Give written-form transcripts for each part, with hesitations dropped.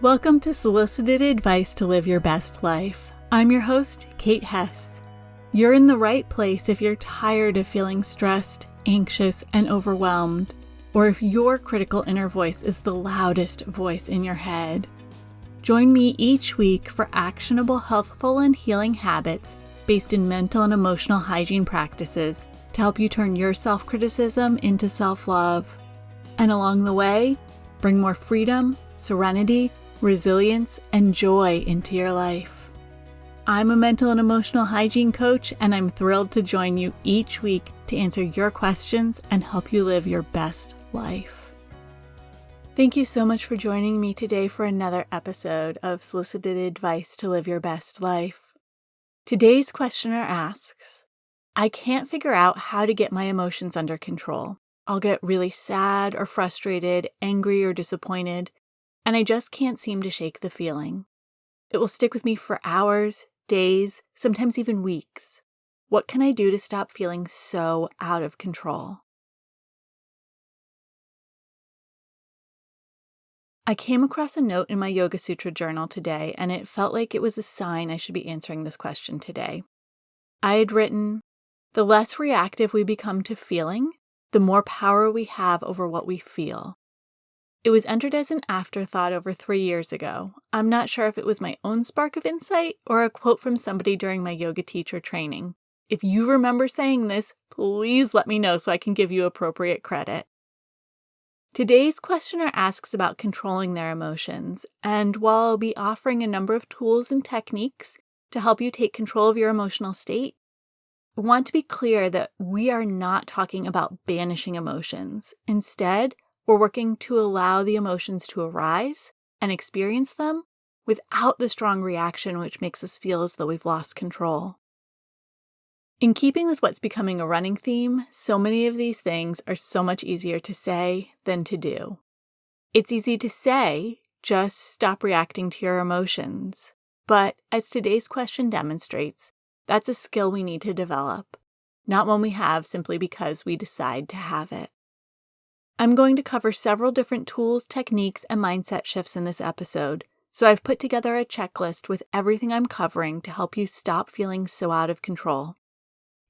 Welcome to Solicited Advice to Live Your Best Life. I'm your host, Kate Hess. You're in the right place if you're tired of feeling stressed, anxious, and overwhelmed, or if your critical inner voice is the loudest voice in your head. Join me each week for actionable, healthful, and healing habits based in mental and emotional hygiene practices to help you turn your self-criticism into self-love. And along the way, bring more freedom, serenity, resilience, and joy into your life. I'm a mental and emotional hygiene coach, and I'm thrilled to join you each week to answer your questions and help you live your best life. Thank you so much for joining me today for another episode of Solicited Advice to Live Your Best Life. Today's questioner asks, I can't figure out how to get my emotions under control. I'll get really sad or frustrated, angry or disappointed, and I just can't seem to shake the feeling. It will stick with me for hours, days, sometimes even weeks. What can I do to stop feeling so out of control? I came across a note in my Yoga Sutra journal today, and it felt like it was a sign I should be answering this question today. I had written, the less reactive we become to feeling, the more power we have over what we feel. It was entered as an afterthought over 3 years ago. I'm not sure if it was my own spark of insight or a quote from somebody during my yoga teacher training. If you remember saying this, please let me know so I can give you appropriate credit. Today's questioner asks about controlling their emotions, and while I'll be offering a number of tools and techniques to help you take control of your emotional state, I want to be clear that we are not talking about banishing emotions. Instead, we're working to allow the emotions to arise and experience them without the strong reaction which makes us feel as though we've lost control. In keeping with what's becoming a running theme, so many of these things are so much easier to say than to do. It's easy to say, just stop reacting to your emotions. But as today's question demonstrates, that's a skill we need to develop, not one we have simply because we decide to have it. I'm going to cover several different tools, techniques, and mindset shifts in this episode, so I've put together a checklist with everything I'm covering to help you stop feeling so out of control.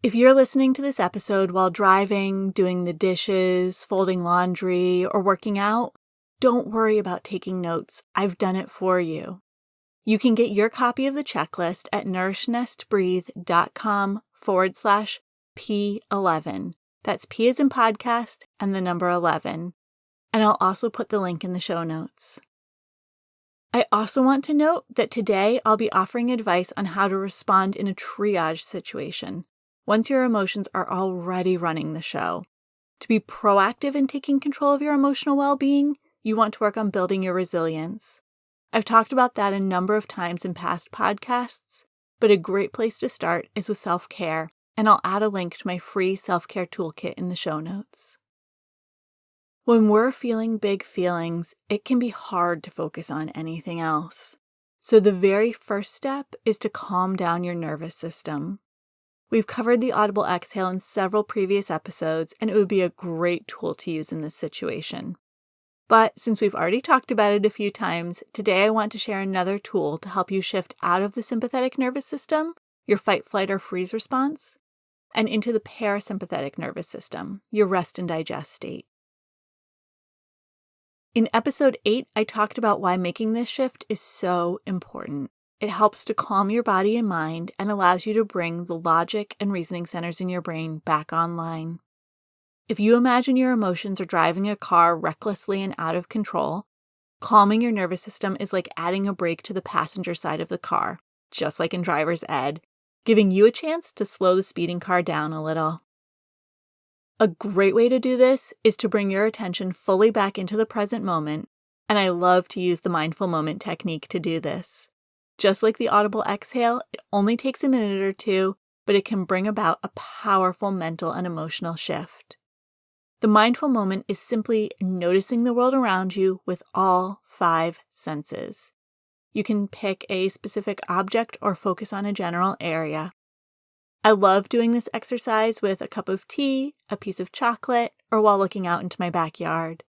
If you're listening to this episode while driving, doing the dishes, folding laundry, or working out, don't worry about taking notes. I've done it for you. You can get your copy of the checklist at nourishnestbreathe.com/P11. That's P as in podcast and the number 11. And I'll also put the link in the show notes. I also want to note that today I'll be offering advice on how to respond in a triage situation, once your emotions are already running the show. To be proactive in taking control of your emotional well-being, you want to work on building your resilience. I've talked about that a number of times in past podcasts, but a great place to start is with self-care, and I'll add a link to my free self-care toolkit in the show notes. When we're feeling big feelings, it can be hard to focus on anything else. So the very first step is to calm down your nervous system. We've covered the audible exhale in several previous episodes, and it would be a great tool to use in this situation. But since we've already talked about it a few times, today I want to share another tool to help you shift out of the sympathetic nervous system, your fight, flight, or freeze response, and into the parasympathetic nervous system, your rest and digest state. In episode 8, I talked about why making this shift is so important. It helps to calm your body and mind and allows you to bring the logic and reasoning centers in your brain back online. If you imagine your emotions are driving a car recklessly and out of control, calming your nervous system is like adding a brake to the passenger side of the car, just like in driver's ed, giving you a chance to slow the speeding car down a little. A great way to do this is to bring your attention fully back into the present moment, and I love to use the mindful moment technique to do this. Just like the audible exhale, it only takes a minute or two, but it can bring about a powerful mental and emotional shift. The mindful moment is simply noticing the world around you with all 5 senses. You can pick a specific object or focus on a general area. I love doing this exercise with a cup of tea, a piece of chocolate, or while looking out into my backyard.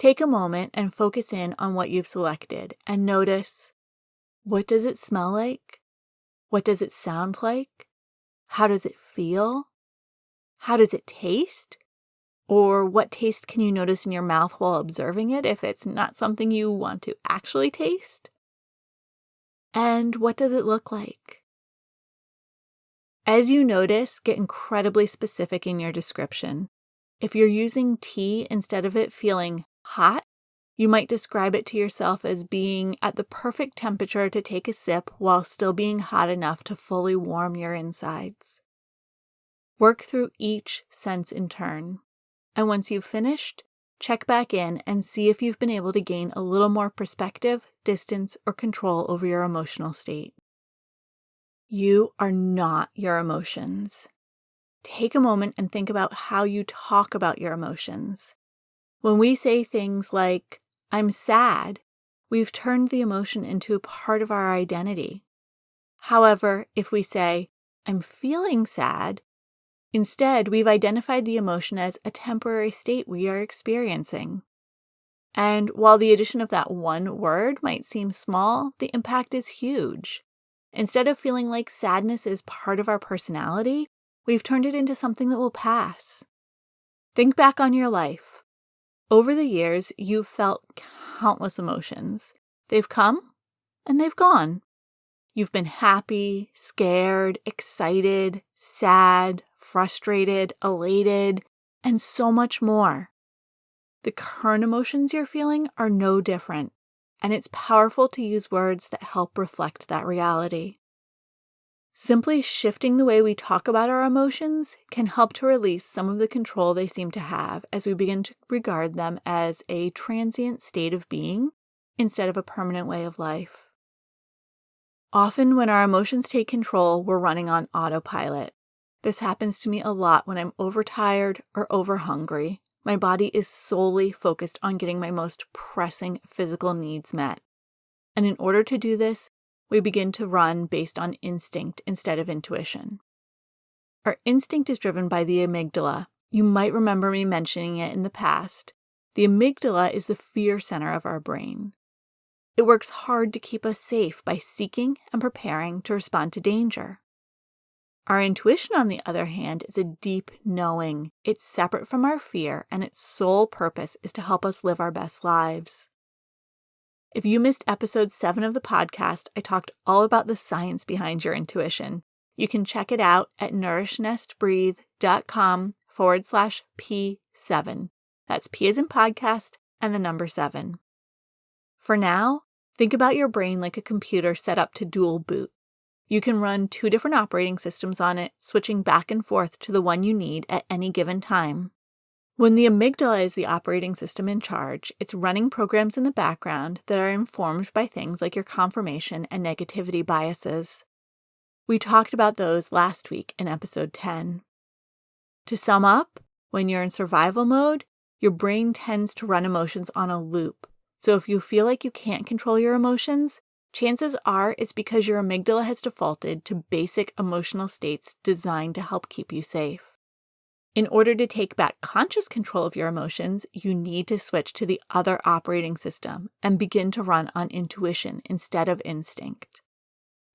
Take a moment and focus in on what you've selected and notice, what does it smell like? What does it sound like? How does it feel? How does it taste? Or what taste can you notice in your mouth while observing it if it's not something you want to actually taste? And what does it look like? As you notice, get incredibly specific in your description. If you're using tea instead of it feeling hot, you might describe it to yourself as being at the perfect temperature to take a sip while still being hot enough to fully warm your insides. Work through each sense in turn. And once you've finished, check back in and see if you've been able to gain a little more perspective, distance, or control over your emotional state. You are not your emotions. Take a moment and think about how you talk about your emotions. When we say things like, "I'm sad," we've turned the emotion into a part of our identity. However, if we say, "I'm feeling sad," instead, we've identified the emotion as a temporary state we are experiencing. And while the addition of that one word might seem small, the impact is huge. Instead of feeling like sadness is part of our personality, we've turned it into something that will pass. Think back on your life. Over the years, you've felt countless emotions. They've come and they've gone. You've been happy, scared, excited, sad, frustrated, elated, and so much more. The current emotions you're feeling are no different, and it's powerful to use words that help reflect that reality. Simply shifting the way we talk about our emotions can help to release some of the control they seem to have as we begin to regard them as a transient state of being instead of a permanent way of life. Often when our emotions take control, we're running on autopilot. This happens to me a lot when I'm overtired or overhungry. My body is solely focused on getting my most pressing physical needs met. And in order to do this, we begin to run based on instinct instead of intuition. Our instinct is driven by the amygdala. You might remember me mentioning it in the past. The amygdala is the fear center of our brain. It works hard to keep us safe by seeking and preparing to respond to danger. Our intuition, on the other hand, is a deep knowing. It's separate from our fear, and its sole purpose is to help us live our best lives. If you missed episode 7 of the podcast, I talked all about the science behind your intuition. You can check it out at nourishnestbreathe.com/P7. That's P as in podcast and the number 7. For now, think about your brain like a computer set up to dual boot. You can run 2 different operating systems on it, switching back and forth to the one you need at any given time. When the amygdala is the operating system in charge, it's running programs in the background that are informed by things like your confirmation and negativity biases. We talked about those last week in episode 10. To sum up, when you're in survival mode, your brain tends to run emotions on a loop. So if you feel like you can't control your emotions, chances are it's because your amygdala has defaulted to basic emotional states designed to help keep you safe. In order to take back conscious control of your emotions, you need to switch to the other operating system and begin to run on intuition instead of instinct.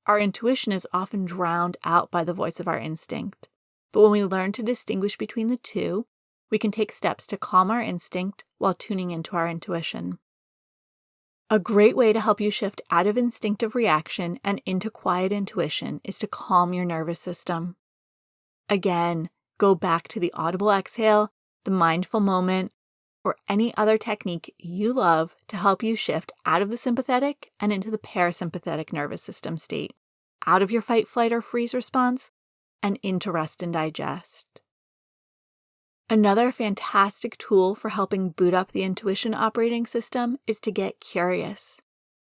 Our intuition is often drowned out by the voice of our instinct, but when we learn to distinguish between the two, we can take steps to calm our instinct while tuning into our intuition. A great way to help you shift out of instinctive reaction and into quiet intuition is to calm your nervous system. Again, go back to the audible exhale, the mindful moment, or any other technique you love to help you shift out of the sympathetic and into the parasympathetic nervous system state, out of your fight, flight, or freeze response, and into rest and digest. Another fantastic tool for helping boot up the intuition operating system is to get curious.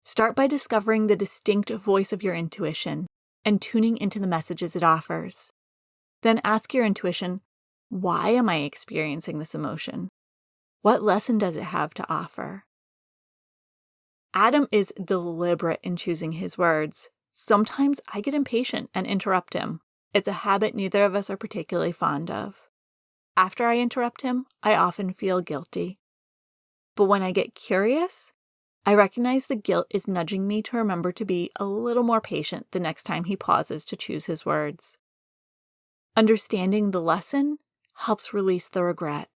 Start by discovering the distinct voice of your intuition and tuning into the messages it offers. Then ask your intuition, why am I experiencing this emotion? What lesson does it have to offer? Adam is deliberate in choosing his words. Sometimes I get impatient and interrupt him. It's a habit neither of us are particularly fond of. After I interrupt him, I often feel guilty. But when I get curious, I recognize the guilt is nudging me to remember to be a little more patient the next time he pauses to choose his words. Understanding the lesson helps release the regret.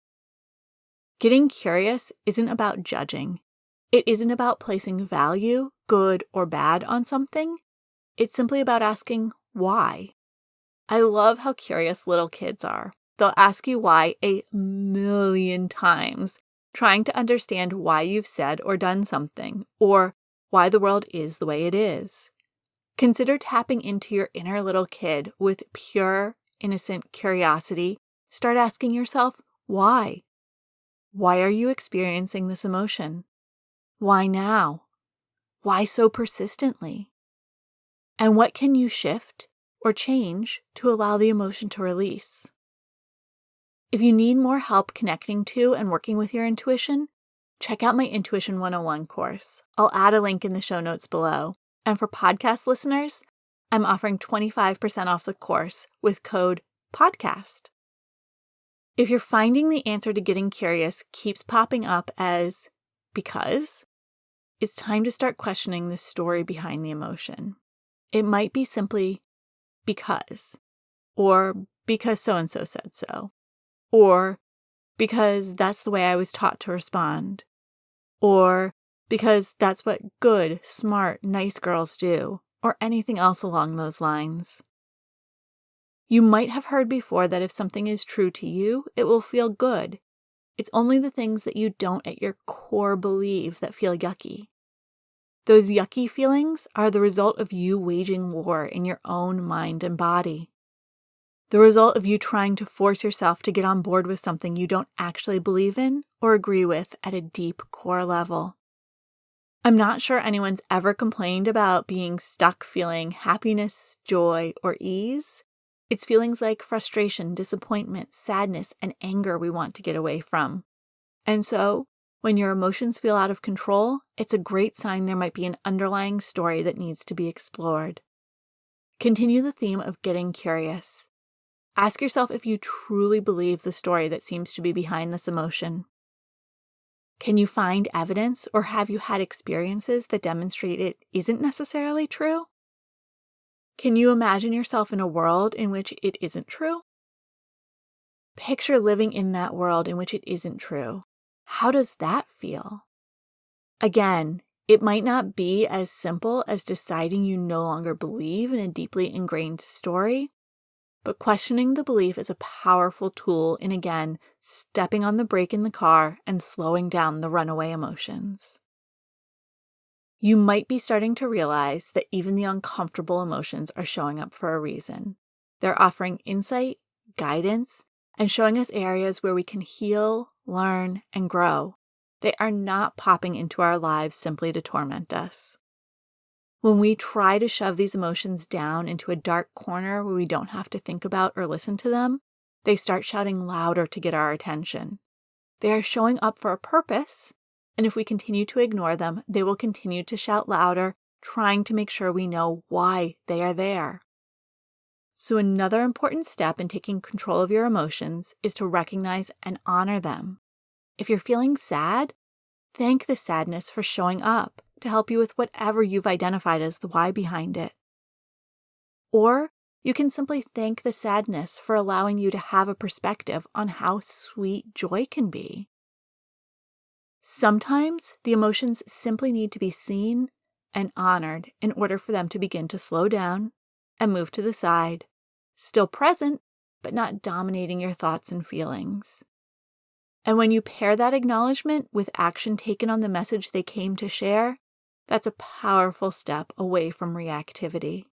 Getting curious isn't about judging. It isn't about placing value, good or bad, on something. It's simply about asking why. I love how curious little kids are. They'll ask you why 1,000,000 times, trying to understand why you've said or done something, or why the world is the way it is. Consider tapping into your inner little kid with pure, innocent curiosity. Start asking yourself, why? Why are you experiencing this emotion? Why now? Why so persistently? And what can you shift or change to allow the emotion to release? If you need more help connecting to and working with your intuition, check out my Intuition 101 course. I'll add a link in the show notes below. And for podcast listeners, I'm offering 25% off the course with code PODCAST. If you're finding the answer to getting curious keeps popping up as because, it's time to start questioning the story behind the emotion. It might be simply because, or because so-and-so said so, or because that's the way I was taught to respond, or because that's what good, smart, nice girls do, or anything else along those lines. You might have heard before that if something is true to you, it will feel good. It's only the things that you don't at your core believe that feel yucky. Those yucky feelings are the result of you waging war in your own mind and body. The result of you trying to force yourself to get on board with something you don't actually believe in or agree with at a deep core level. I'm not sure anyone's ever complained about being stuck feeling happiness, joy, or ease. It's feelings like frustration, disappointment, sadness, and anger we want to get away from. And so, when your emotions feel out of control, it's a great sign there might be an underlying story that needs to be explored. Continue the theme of getting curious. Ask yourself if you truly believe the story that seems to be behind this emotion. Can you find evidence, or have you had experiences that demonstrate it isn't necessarily true? Can you imagine yourself in a world in which it isn't true? Picture living in that world in which it isn't true. How does that feel? Again, it might not be as simple as deciding you no longer believe in a deeply ingrained story, but questioning the belief is a powerful tool in, again, stepping on the brake in the car and slowing down the runaway emotions. You might be starting to realize that even the uncomfortable emotions are showing up for a reason. They're offering insight, guidance, and showing us areas where we can heal, learn, and grow. They are not popping into our lives simply to torment us. When we try to shove these emotions down into a dark corner where we don't have to think about or listen to them, they start shouting louder to get our attention. They are showing up for a purpose, and if we continue to ignore them, they will continue to shout louder, trying to make sure we know why they are there. So another important step in taking control of your emotions is to recognize and honor them. If you're feeling sad, thank the sadness for showing up to help you with whatever you've identified as the why behind it. Or you can simply thank the sadness for allowing you to have a perspective on how sweet joy can be. Sometimes the emotions simply need to be seen and honored in order for them to begin to slow down and move to the side, still present, but not dominating your thoughts and feelings. And when you pair that acknowledgement with action taken on the message they came to share, that's a powerful step away from reactivity.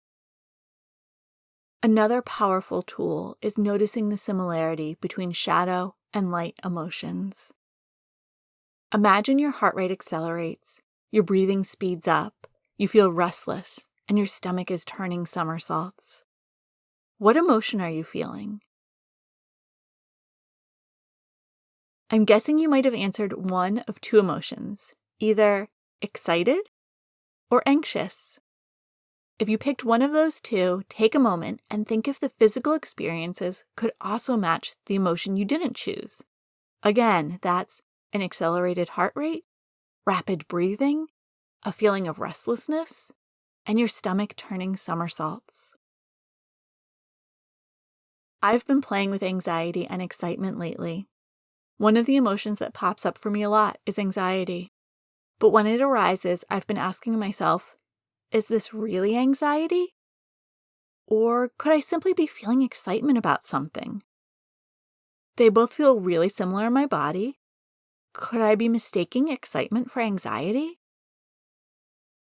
Another powerful tool is noticing the similarity between shadow and light emotions. Imagine your heart rate accelerates, your breathing speeds up, you feel restless, and your stomach is turning somersaults. What emotion are you feeling? I'm guessing you might have answered one of two emotions, either excited or anxious. If you picked one of those two, take a moment and think if the physical experiences could also match the emotion you didn't choose. Again, that's an accelerated heart rate, rapid breathing, a feeling of restlessness, and your stomach turning somersaults. I've been playing with anxiety and excitement lately. One of the emotions that pops up for me a lot is anxiety. But when it arises, I've been asking myself, is this really anxiety? Or could I simply be feeling excitement about something? They both feel really similar in my body. Could I be mistaking excitement for anxiety?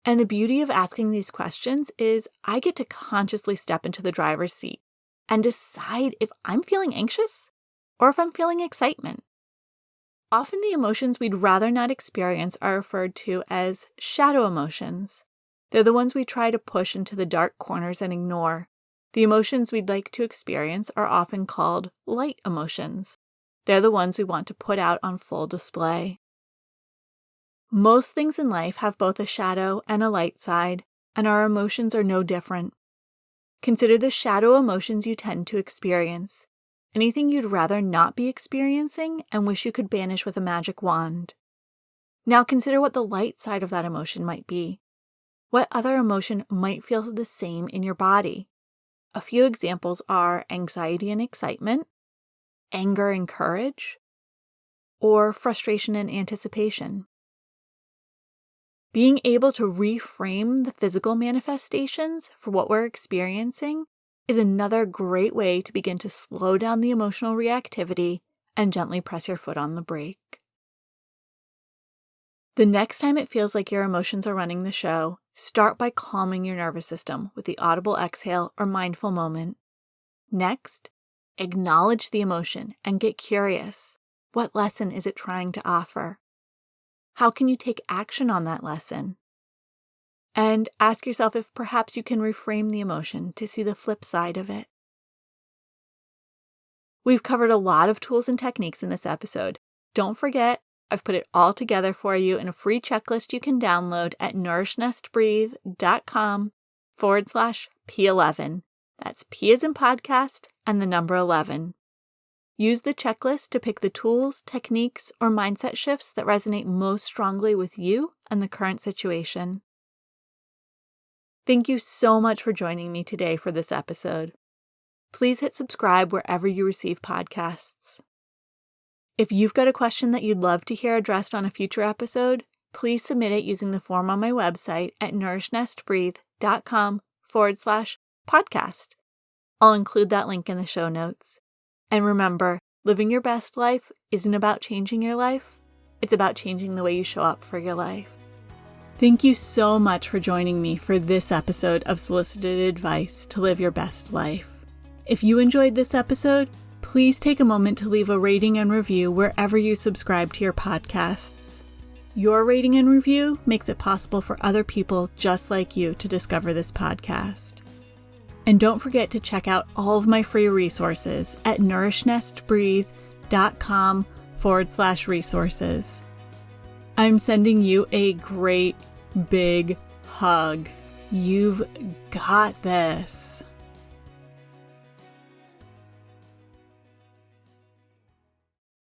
And the beauty of asking these questions is I get to consciously step into the driver's seat and decide if I'm feeling anxious or if I'm feeling excitement. Often the emotions we'd rather not experience are referred to as shadow emotions. They're the ones we try to push into the dark corners and ignore. The emotions we'd like to experience are often called light emotions. They're the ones we want to put out on full display. Most things in life have both a shadow and a light side, and our emotions are no different. Consider the shadow emotions you tend to experience. Anything you'd rather not be experiencing and wish you could banish with a magic wand. Now consider what the light side of that emotion might be. What other emotion might feel the same in your body? A few examples are anxiety and excitement, anger and courage, or frustration and anticipation. Being able to reframe the physical manifestations for what we're experiencing is another great way to begin to slow down the emotional reactivity and gently press your foot on the brake. The next time it feels like your emotions are running the show, start by calming your nervous system with the audible exhale or mindful moment. Next, acknowledge the emotion and get curious. What lesson is it trying to offer? How can you take action on that lesson? And ask yourself if perhaps you can reframe the emotion to see the flip side of it. We've covered a lot of tools and techniques in this episode. Don't forget, I've put it all together for you in a free checklist you can download at nourishnesttbreathe.com/P11. That's P as in podcast and the number 11. Use the checklist to pick the tools, techniques, or mindset shifts that resonate most strongly with you and the current situation. Thank you so much for joining me today for this episode. Please hit subscribe wherever you receive podcasts. If you've got a question that you'd love to hear addressed on a future episode, please submit it using the form on my website at nourishnesttbreathe.com/podcast. I'll include that link in the show notes. And remember, living your best life isn't about changing your life. It's about changing the way you show up for your life. Thank you so much for joining me for this episode of Solicited Advice to Live Your Best Life. If you enjoyed this episode, please take a moment to leave a rating and review wherever you subscribe to your podcasts. Your rating and review makes it possible for other people just like you to discover this podcast. And don't forget to check out all of my free resources at nourishnesttbreathe.com/resources. I'm sending you a great big hug. You've got this.